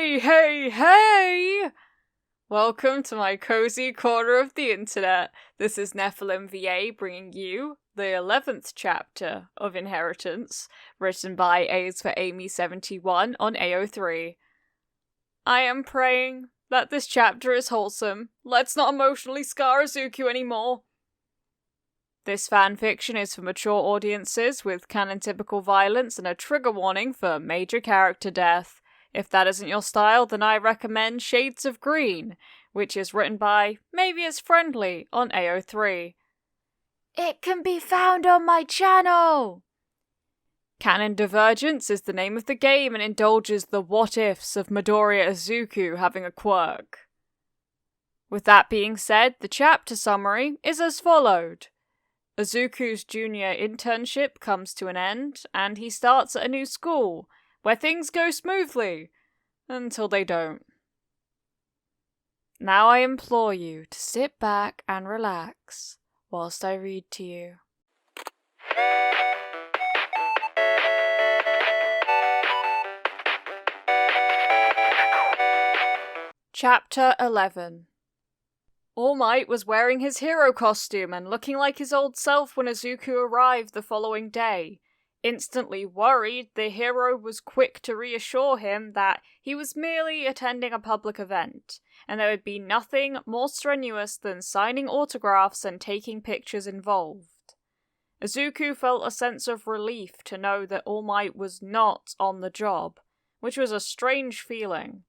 Hey, hey, hey! Welcome to my cozy corner of the internet. This is Nephilim VA bringing you the 11th chapter of Inheritance, written by A's for Amy 71 on AO3. I am praying that this chapter is wholesome. Let's not emotionally scar Izuku anymore. This fanfiction is for mature audiences with canon-typical violence and a trigger warning for major character death. If that isn't your style, then I recommend Shades of Green, which is written by Maybe It's Friendly on AO3. It can be found on my channel! Canon Divergence is the name of the game and indulges the what-ifs of Midoriya Izuku having a quirk. With that being said, the chapter summary is as followed. Izuku's junior internship comes to an end, and he starts at a new school, where things go smoothly, until they don't. Now I implore you to sit back and relax, whilst I read to you. Chapter 11. All Might was wearing his hero costume and looking like his old self when Izuku arrived the following day. Instantly worried, the hero was quick to reassure him that he was merely attending a public event, and there would be nothing more strenuous than signing autographs and taking pictures involved. Izuku felt a sense of relief to know that All Might was not on the job, which was a strange feeling.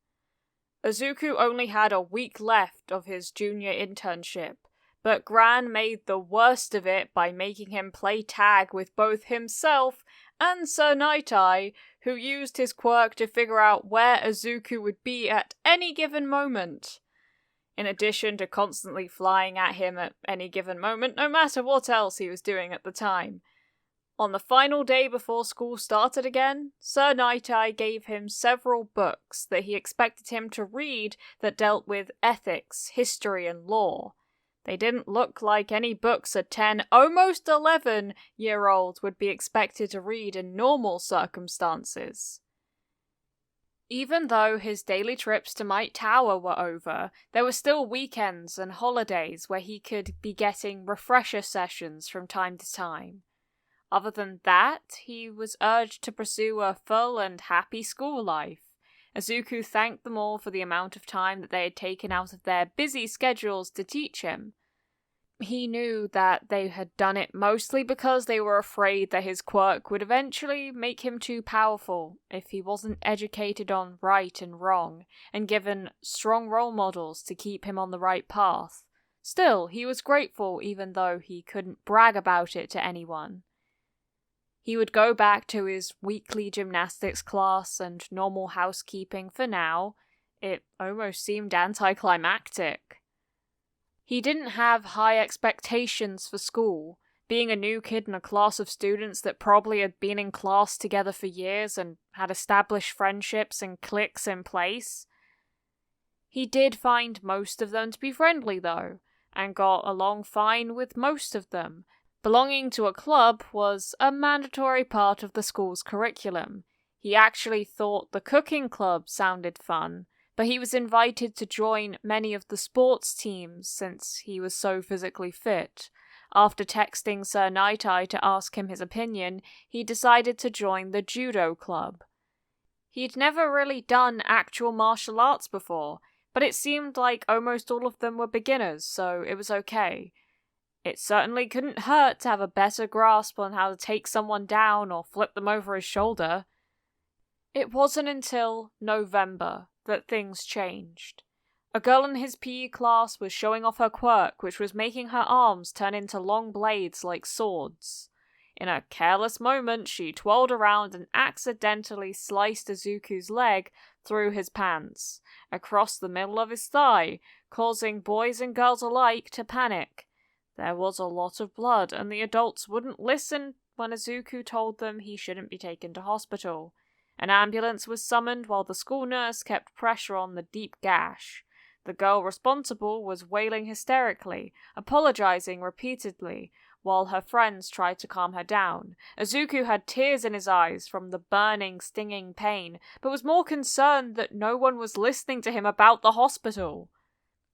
Izuku only had a week left of his junior internship, but Gran made the worst of it by making him play tag with both himself and Sir Night-Eye, who used his quirk to figure out where Izuku would be at any given moment. In addition to constantly flying at him at any given moment, no matter what else he was doing at the time. On the final day before school started again, Sir Night-Eye gave him several books that he expected him to read that dealt with ethics, history, and law. They didn't look like any books a 10, almost 11-year-old would be expected to read in normal circumstances. Even though his daily trips to Might Tower were over, there were still weekends and holidays where he could be getting refresher sessions from time to time. Other than that, he was urged to pursue a full and happy school life. Izuku thanked them all for the amount of time that they had taken out of their busy schedules to teach him. He knew that they had done it mostly because they were afraid that his quirk would eventually make him too powerful if he wasn't educated on right and wrong, and given strong role models to keep him on the right path. Still, he was grateful even though he couldn't brag about it to anyone. He would go back to his weekly gymnastics class and normal housekeeping for now. It almost seemed anticlimactic. He didn't have high expectations for school, being a new kid in a class of students that probably had been in class together for years and had established friendships and cliques in place. He did find most of them to be friendly though, and got along fine with most of them. Belonging to a club was a mandatory part of the school's curriculum. He actually thought the cooking club sounded fun, but he was invited to join many of the sports teams since he was so physically fit. After texting Sir Night-Eye to ask him his opinion, he decided to join the judo club. He'd never really done actual martial arts before, but it seemed like almost all of them were beginners, so it was okay. It certainly couldn't hurt to have a better grasp on how to take someone down or flip them over his shoulder. It wasn't until November that things changed. A girl in his PE class was showing off her quirk, which was making her arms turn into long blades like swords. In a careless moment, she twirled around and accidentally sliced Izuku's leg through his pants, across the middle of his thigh, causing boys and girls alike to panic. There was a lot of blood, and the adults wouldn't listen when Izuku told them he shouldn't be taken to hospital. An ambulance was summoned while the school nurse kept pressure on the deep gash. The girl responsible was wailing hysterically, apologizing repeatedly, while her friends tried to calm her down. Izuku had tears in his eyes from the burning, stinging pain, but was more concerned that no one was listening to him about the hospital.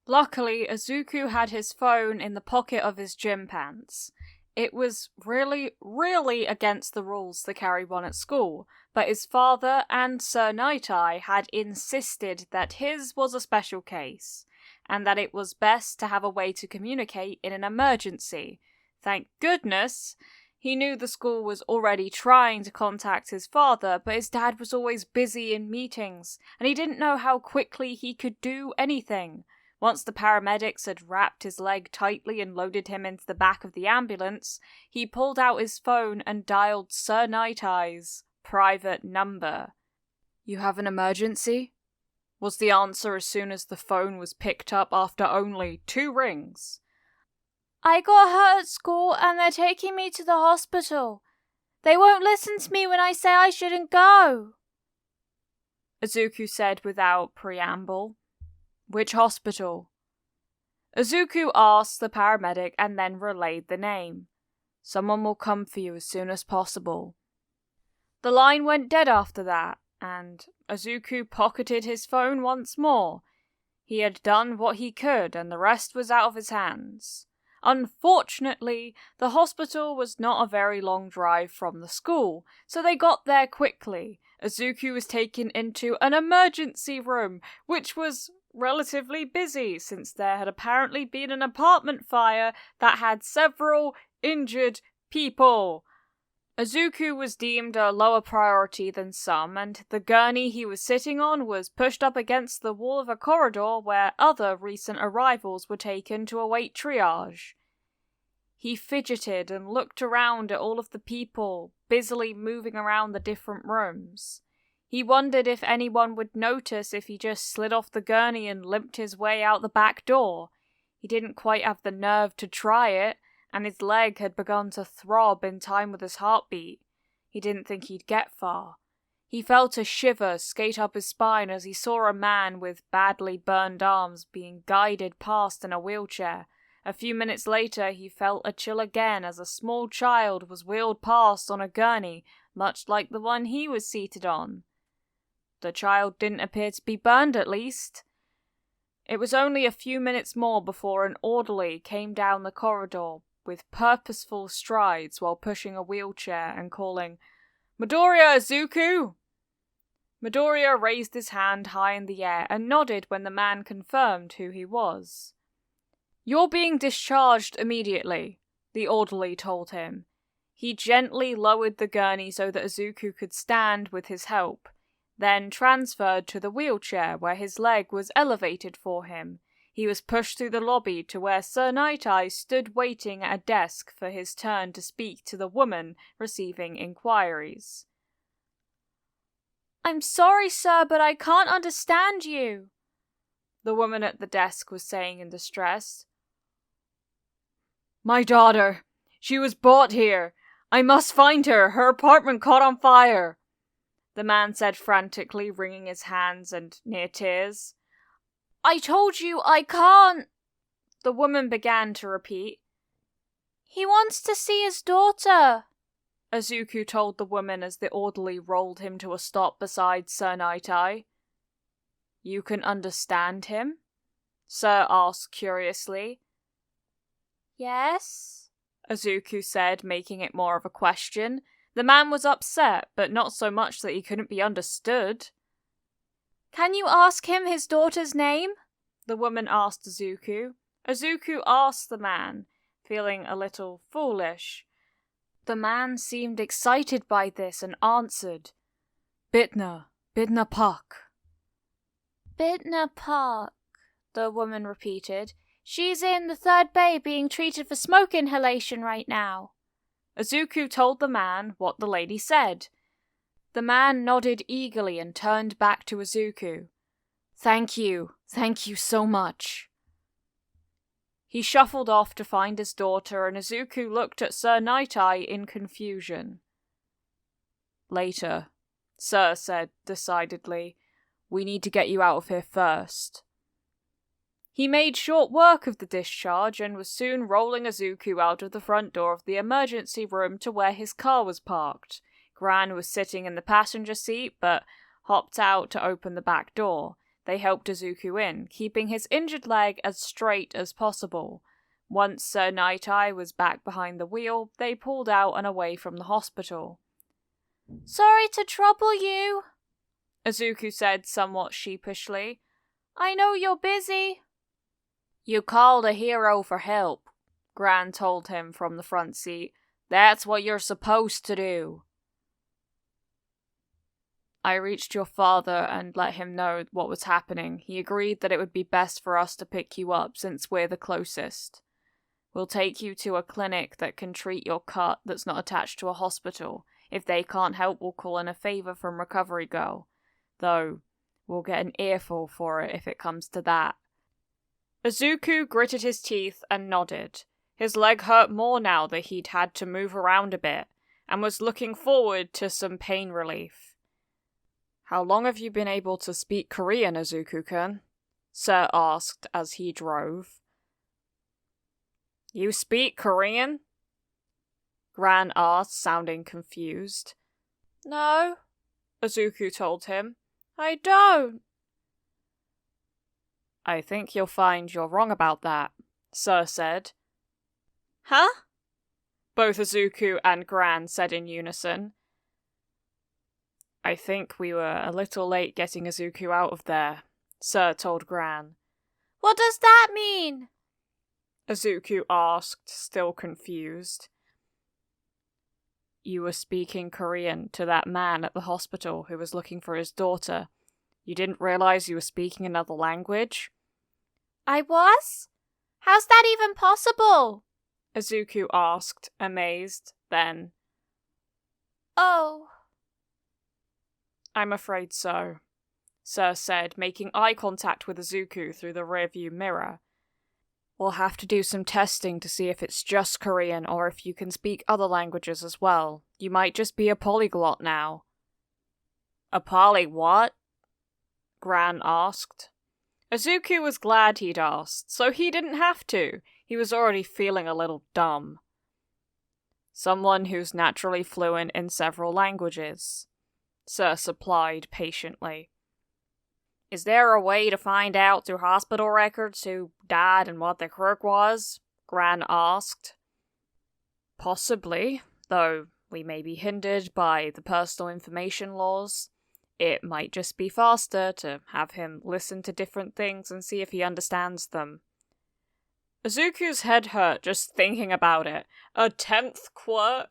Luckily, Izuku had his phone in the pocket of his gym pants. It was really against the rules to carry one at school, but his father and Sir Night-Eye had insisted that his was a special case, and that it was best to have a way to communicate in an emergency. Thank goodness! He knew the school was already trying to contact his father, but his dad was always busy in meetings, and he didn't know how quickly he could do anything. Once the paramedics had wrapped his leg tightly and loaded him into the back of the ambulance, he pulled out his phone and dialed Sir Night-Eye's private number. "You have an emergency?" was the answer as soon as the phone was picked up after only 2 rings. "I got hurt at school and they're taking me to the hospital. They won't listen to me when I say I shouldn't go," Izuku said without preamble. "Which hospital?" Izuku asked the paramedic and then relayed the name. "Someone will come for you as soon as possible." The line went dead after that, and Izuku pocketed his phone once more. He had done what he could, and the rest was out of his hands. Unfortunately, the hospital was not a very long drive from the school, so they got there quickly. Izuku was taken into an emergency room, which was relatively busy since there had apparently been an apartment fire that had several injured people. Izuku was deemed a lower priority than some, and the gurney he was sitting on was pushed up against the wall of a corridor where other recent arrivals were taken to await triage. He fidgeted and looked around at all of the people busily moving around the different rooms. He wondered if anyone would notice if he just slid off the gurney and limped his way out the back door. He didn't quite have the nerve to try it, and his leg had begun to throb in time with his heartbeat. He didn't think he'd get far. He felt a shiver skate up his spine as he saw a man with badly burned arms being guided past in a wheelchair. A few minutes later, he felt a chill again as a small child was wheeled past on a gurney, much like the one he was seated on. The child didn't appear to be burned, at least. It was only a few minutes more before an orderly came down the corridor with purposeful strides while pushing a wheelchair and calling, "Midoriya, Izuku!" Midoriya raised his hand high in the air and nodded when the man confirmed who he was. "You're being discharged immediately," the orderly told him. He gently lowered the gurney so that Izuku could stand with his help, then transferred to the wheelchair where his leg was elevated for him. He was pushed through the lobby to where Sir Night-Eye stood waiting at a desk for his turn to speak to the woman receiving inquiries. "I'm sorry, sir, but I can't understand you," the woman at the desk was saying in distress. "My daughter. She was brought here. I must find her. Her apartment caught on fire," the man said frantically, wringing his hands and near tears. "I told you I can't," the woman began to repeat. "He wants to see his daughter," Izuku told the woman as the orderly rolled him to a stop beside Sir Night-Eye. "You can understand him?" Sir asked curiously. "Yes," Izuku said, making it more of a question. The man was upset, but not so much that he couldn't be understood. "Can you ask him his daughter's name?" the woman asked Izuku. Izuku asked the man, feeling a little foolish. The man seemed excited by this and answered, Bitna Park." "Bitna Park," the woman repeated. "She's in the 3rd bay being treated for smoke inhalation right now." Izuku told the man what the lady said. The man nodded eagerly and turned back to Izuku. Thank you so much." He shuffled off to find his daughter, and Izuku looked at Sir Night-Eye in confusion. "Later," Sir said decidedly. "We need to get you out of here first." He made short work of the discharge and was soon rolling Izuku out of the front door of the emergency room to where his car was parked. Gran was sitting in the passenger seat, but hopped out to open the back door. They helped Izuku in, keeping his injured leg as straight as possible. Once Sir Night-Eye was back behind the wheel, they pulled out and away from the hospital. "Sorry to trouble you," Izuku said somewhat sheepishly. "I know you're busy." "You called a hero for help," Gran told him from the front seat. "That's what you're supposed to do." "I reached your father and let him know what was happening. He agreed that it would be best for us to pick you up since we're the closest. We'll take you to a clinic that can treat your cut that's not attached to a hospital. If they can't help, we'll call in a favor from Recovery Girl. Though, we'll get an earful for it if it comes to that." Izuku gritted his teeth and nodded. His leg hurt more now that he'd had to move around a bit, and was looking forward to some pain relief. "How long have you been able to speak Korean, Izuku-kun?" Sir asked as he drove. "You speak Korean?" Gran asked, sounding confused. "No," Izuku told him. "I don't." "I think you'll find you're wrong about that," Sir said. "Huh?" both Izuku and Gran said in unison. "I think we were a little late getting Izuku out of there," Sir told Gran. "What does that mean?" Izuku asked, still confused. "You were speaking Korean to that man at the hospital who was looking for his daughter. You didn't realize you were speaking another language?" "I was? How's that even possible?" Izuku asked, amazed, then, "Oh." "I'm afraid so," Sir said, making eye contact with Izuku through the rearview mirror. "We'll have to do some testing to see if it's just Korean or if you can speak other languages as well. You might just be a polyglot now." "A poly what?" Gran asked. Izuku was glad he'd asked, so he didn't have to. He was already feeling a little dumb. "Someone who's naturally fluent in several languages," Sir supplied patiently. "Is there a way to find out through hospital records who died and what their quirk was?" Gran asked. "Possibly, though we may be hindered by the personal information laws. It might just be faster to have him listen to different things and see if he understands them." Izuku's head hurt just thinking about it. A 10th quirk?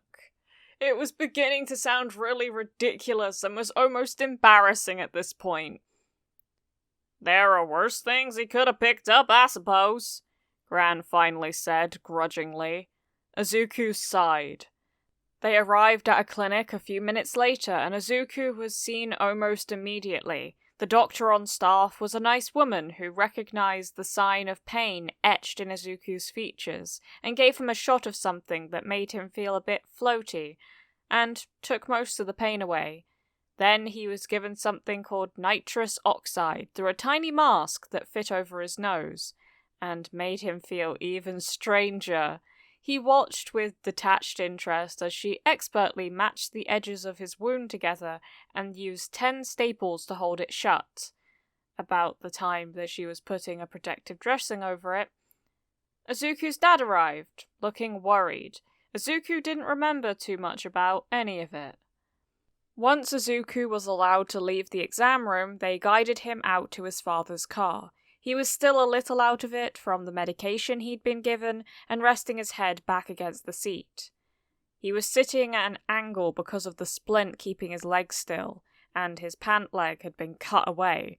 It was beginning to sound really ridiculous and was almost embarrassing at this point. "There are worse things he could have picked up, I suppose," Gran finally said, grudgingly. Izuku sighed. They arrived at a clinic a few minutes later, and Izuku was seen almost immediately. The doctor on staff was a nice woman who recognized the sign of pain etched in Izuku's features, and gave him a shot of something that made him feel a bit floaty, and took most of the pain away. Then he was given something called nitrous oxide through a tiny mask that fit over his nose, and made him feel even stranger. He watched with detached interest as she expertly matched the edges of his wound together and used 10 staples to hold it shut. About the time that she was putting a protective dressing over it, Izuku's dad arrived, looking worried. Izuku didn't remember too much about any of it. Once Izuku was allowed to leave the exam room, they guided him out to his father's car. He was still a little out of it from the medication he'd been given and resting his head back against the seat. He was sitting at an angle because of the splint keeping his leg still, and his pant leg had been cut away,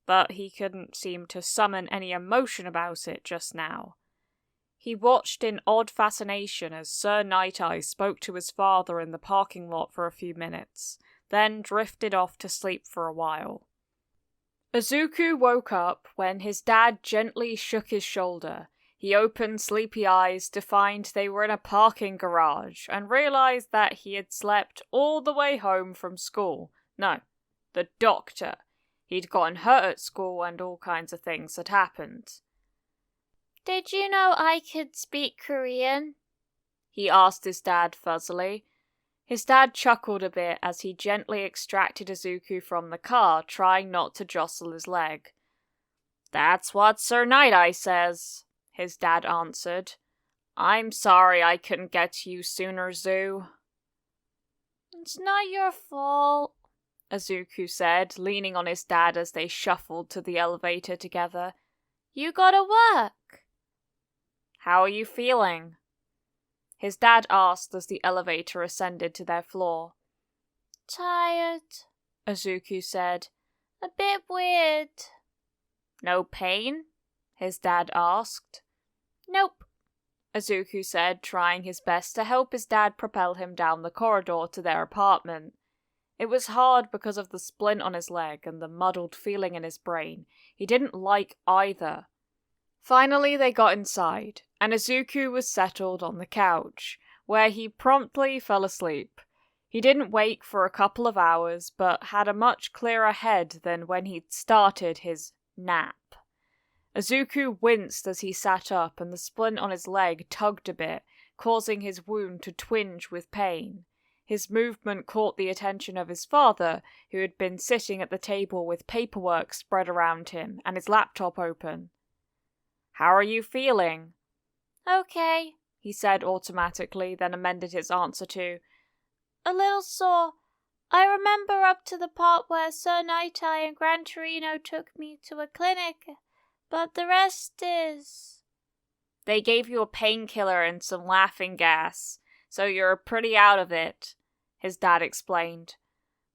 but he couldn't seem to summon any emotion about it just now. He watched in odd fascination as Sir Night-Eye spoke to his father in the parking lot for a few minutes, then drifted off to sleep for a while. Izuku woke up when his dad gently shook his shoulder. He opened sleepy eyes to find they were in a parking garage and realized that he had slept all the way home from school. No, the doctor. He'd gotten hurt at school and all kinds of things had happened. Did you know I could speak Korean? He asked his dad fuzzily. His dad chuckled a bit as he gently extracted Izuku from the car, trying not to jostle his leg. That's what Sir Night-Eye says, his dad answered. I'm sorry I couldn't get to you sooner, Zoo. It's not your fault, Izuku said, leaning on his dad as they shuffled to the elevator together. You gotta work. How are you feeling? His dad asked as the elevator ascended to their floor. Tired, Izuku said. A bit weird. No pain? His dad asked. Nope, Izuku said, trying his best to help his dad propel him down the corridor to their apartment. It was hard because of the splint on his leg and the muddled feeling in his brain. He didn't like either. Finally they got inside, and Izuku was settled on the couch, where he promptly fell asleep. He didn't wake for a couple of hours, but had a much clearer head than when he'd started his nap. Izuku winced as he sat up, and the splint on his leg tugged a bit, causing his wound to twinge with pain. His movement caught the attention of his father, who had been sitting at the table with paperwork spread around him and his laptop open. How are you feeling? Okay, he said automatically, then amended his answer to, a little sore. I remember up to the part where Sir Night-Eye and Gran Torino took me to a clinic, but the rest is... They gave you a painkiller and some laughing gas, so you're pretty out of it, his dad explained.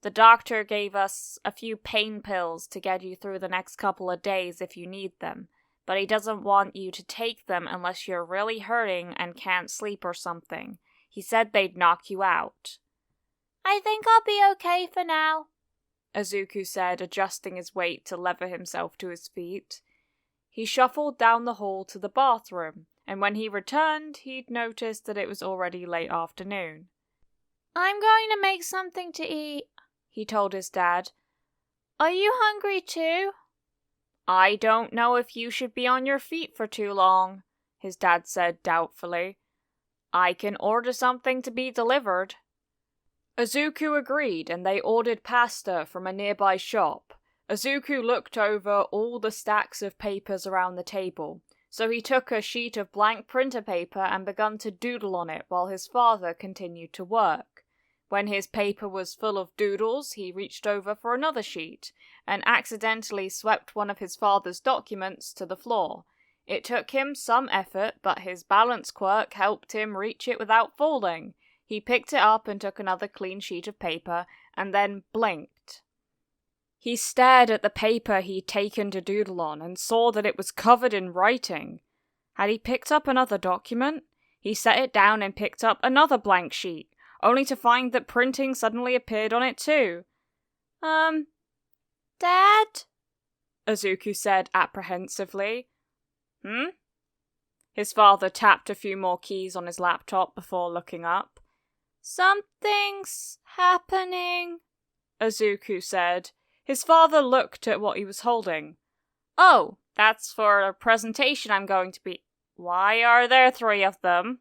The doctor gave us a few pain pills to get you through the next couple of days if you need them, but he doesn't want you to take them unless you're really hurting and can't sleep or something. He said they'd knock you out. I think I'll be okay for now, Izuku said, adjusting his weight to lever himself to his feet. He shuffled down the hall to the bathroom, and when he returned, he'd noticed that it was already late afternoon. I'm going to make something to eat, he told his dad. Are you hungry too? I don't know if you should be on your feet for too long, his dad said doubtfully. I can order something to be delivered. Izuku agreed, and they ordered pasta from a nearby shop. Izuku looked over all the stacks of papers around the table, so he took a sheet of blank printer paper and began to doodle on it while his father continued to work. When his paper was full of doodles, he reached over for another sheet, and accidentally swept one of his father's documents to the floor. It took him some effort, but his balance quirk helped him reach it without falling. He picked it up and took another clean sheet of paper, and then blinked. He stared at the paper he'd taken to doodle on, and saw that it was covered in writing. Had he picked up another document? He set it down and picked up another blank sheet, only to find that printing suddenly appeared on it too. Dad? Izuku said apprehensively. His father tapped a few more keys on his laptop before looking up. Something's happening, Izuku said. His father looked at what he was holding. Oh, that's for a presentation I'm going to be... Why are there 3 of them?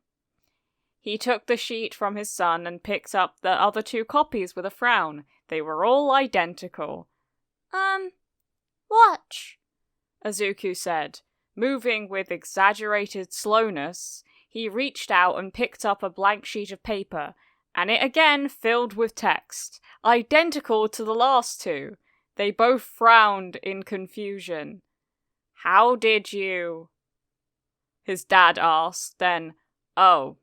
He took the sheet from his son and picked up the other 2 copies with a frown. They were all identical. Watch, Izuku said. Moving with exaggerated slowness, he reached out and picked up a blank sheet of paper, and it again filled with text, identical to the last 2. They both frowned in confusion. How did you? His dad asked, then, Oh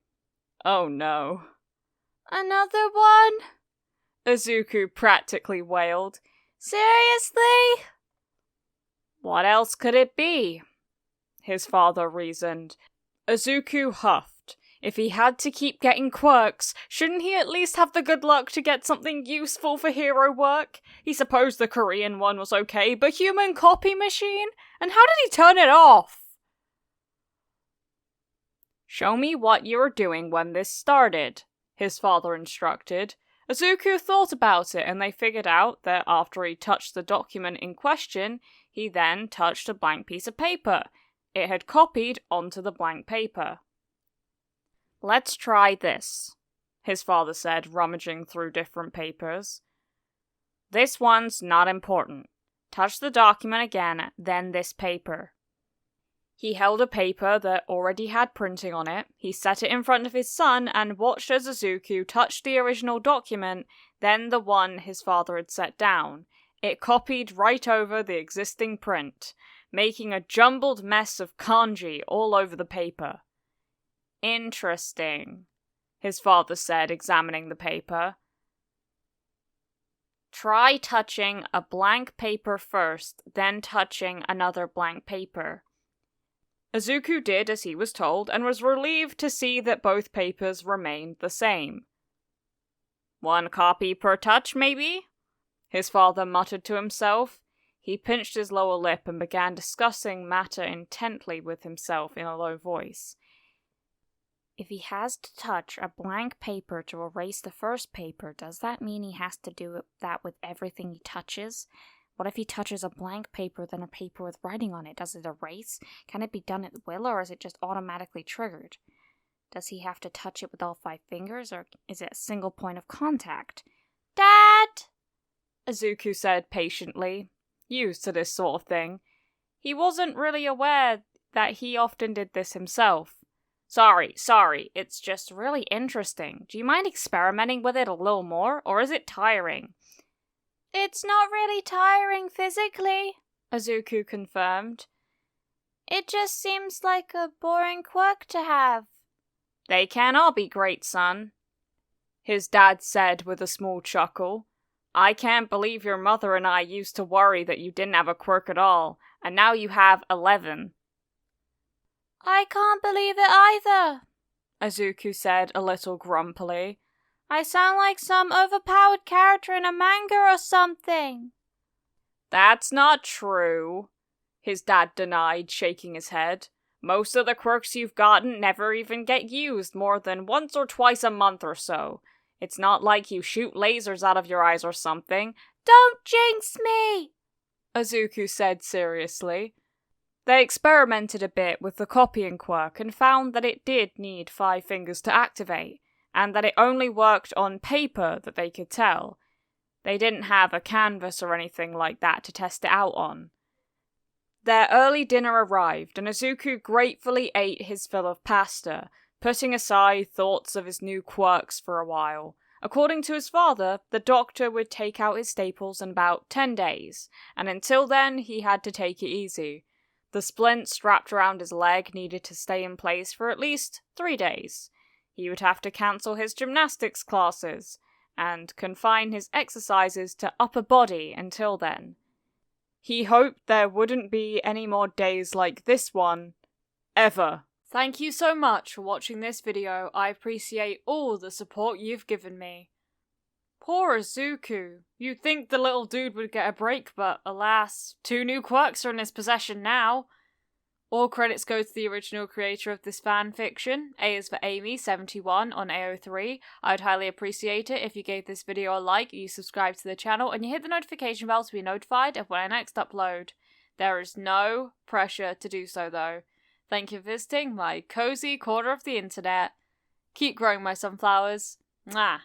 no. Another one? Izuku practically wailed. Seriously? What else could it be? His father reasoned. Izuku huffed. If he had to keep getting quirks, shouldn't he at least have the good luck to get something useful for hero work? He supposed the Korean one was okay, but human copy machine? And how did he turn it off? Show me what you were doing when this started, his father instructed. Izuku thought about it, and they figured out that after he touched the document in question, he then touched a blank piece of paper. it had copied onto the blank paper. "Let's try this," his father said, rummaging through different papers. "This one's not important. Touch the document again, then this paper." He held a paper that already had printing on it. He set it in front of his son and watched as Izuku touched the original document, then the one his father had set down. It copied right over the existing print, making a jumbled mess of kanji all over the paper. "Interesting," his father said, examining the paper. "Try touching a blank paper first, then touching another blank paper." Izuku did as he was told, and was relieved to see that both papers remained the same. "One copy per touch, maybe?" his father muttered to himself. He pinched his lower lip and began discussing matter intently with himself in a low voice. If he has to touch a blank paper to erase the first paper, does that mean he has to do that with everything he touches? What if he touches a blank paper, then a paper with writing on it? Does it erase? Can it be done at will, or is it just automatically triggered? Does he have to touch it with all 5 fingers, or is it a single point of contact? "Dad!" Izuku said patiently, used to this sort of thing. He wasn't really aware that he often did this himself. Sorry, it's just really interesting. Do you mind experimenting with it a little more, or is it tiring?" "It's not really tiring physically," Izuku confirmed. "It just seems like a boring quirk to have." "They can all be great, son," his dad said with a small chuckle. "I can't believe your mother and I used to worry that you didn't have a quirk at all, and now you have 11. "I can't believe it either," Izuku said a little grumpily. "I sound like some overpowered character in a manga or something." "That's not true," his dad denied, shaking his head. "Most of the quirks you've gotten never even get used more than once or twice a month or so. It's not like you shoot lasers out of your eyes or something." "Don't jinx me," Izuku said seriously. They experimented a bit with the copying quirk and found that it did need 5 fingers to activate, and that it only worked on paper that they could tell. They didn't have a canvas or anything like that to test it out on. Their early dinner arrived, and Izuku gratefully ate his fill of pasta, putting aside thoughts of his new quirks for a while. According to his father, the doctor would take out his staples in about 10 days, and until then he had to take it easy. The splint strapped around his leg needed to stay in place for at least 3 days. He would have to cancel his gymnastics classes, and confine his exercises to upper body until then. He hoped there wouldn't be any more days like this one, ever. Thank you so much for watching this video. I appreciate all the support you've given me. Poor Izuku. You'd think the little dude would get a break, but alas, 2 new quirks are in his possession now. All credits go to the original creator of this fanfiction. A is for Amy71 on AO3. I'd highly appreciate it if you gave this video a like, you subscribe to the channel, and you hit the notification bell to be notified of when I next upload. There is no pressure to do so though. Thank you for visiting my cozy corner of the internet. Keep growing my sunflowers. Mwah.